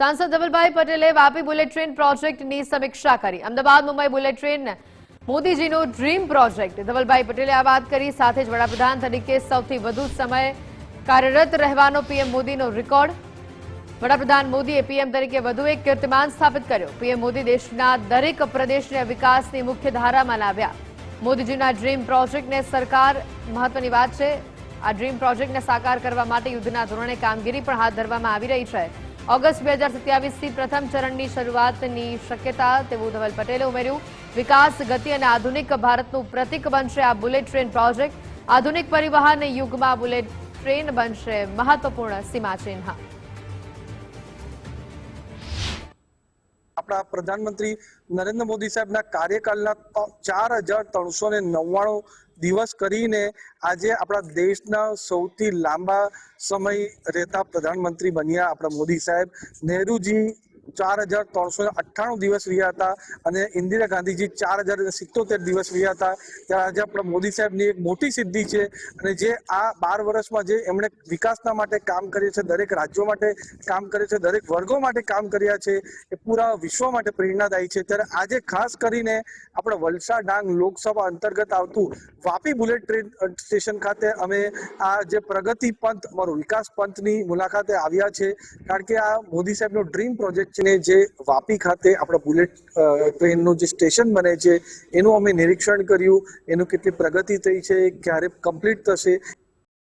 सांसद धवलभाई पटेले Vapi bullet train प्रोजेक्टની સમીક્ષા કરી। અમદાવાદ મુંબઈ બુલેટ ટ્રેન મોદીજીનો ડ્રીમ પ્રોજેક્ટ। ધવલભાઈ પટેલે આ વાત કરી। સાથે જ વડાપ્રધાન તરીકે સૌથી વધુ સમય કાર્યરત રહેવાનો પીએમ મોદીનો રેકોર્ડ। વડાપ્રધાન મોદીએ પીએમ તરીકે વધુ એક કીર્તિમાન સ્થાપિત કર્યો। પીએમ મોદી દેશના દરેક પ્રદેશને વિકાસની મુખ્ય ધારામાં લાવ્યા। મોદીજીના ડ્રીમ પ્રોજેક્ટને સરકાર મહત્વની વાત છે। આ ડ્રીમ પ્રોજેક્ટને સાકાર કરવા માટે યુદ્ધના ધોરણે કામગીરી પણ હાથ ધરવામાં આવી રહી છે। ઓગસ્ટ 2027થી પ્રથમ ચરણની શરૂઆતની શક્યતા તેવું ધવલ પટેલે ઉમેર્યું। વિકાસ, ગતિ અને આધુનિક ભારતનું પ્રતીક બનશે આ બુલેટ ટ્રેન પ્રોજેક્ટ। આધુનિક પરિવહન યુગમાં બુલેટ ટ્રેન બનશે મહત્વપૂર્ણ સીમાચિહ્ન। આપણા પ્રધાનમંત્રી નરેન્દ્ર મોદી સાહેબના કાર્યકાળના 4399 દિવસ કરીને આજે આપણા દેશના સૌથી લાંબા સમય રહેતા પ્રધાનમંત્રી બન્યા આપણા મોદી સાહેબ। નહેરુજી 4398 દિવસ રહ્યા હતા અને ઇન્દિરા ગાંધીજી 4077 દિવસ રહ્યા હતા। ત્યારે આજે આપણા મોદી સાહેબની એક મોટી સિદ્ધિ છે અને જે આ 12 વર્ષમાં જે એમણે વિકાસના માટે કામ કર્યું છે, દરેક રાજ્યો માટે કામ કર્યું છે, દરેક વર્ગો માટે કામ કર્યા છે, એ પૂરા વિશ્વ માટે પ્રેરણાદાયી છે। ત્યારે આજે ખાસ કરીને આપણે વલસાડ ડાંગ લોકસભા અંતર્ગત આવતું વાપી બુલેટ ટ્રેન સ્ટેશન ખાતે અમે આ જે પ્રગતિ પંથ અમારો વિકાસ પંથની મુલાકાતે આવ્યા છે, કારણ કે આ મોદી સાહેબનો ડ્રીમ પ્રોજેક્ટ છે ને જે વાપી ખાતે આપણા બુલેટ ટ્રેનનું જે સ્ટેશન બને છે એનું અમે નિરીક્ષણ કર્યું, એનું કેટલી પ્રગતિ થઈ છે, ક્યારે કમ્પ્લીટ થશે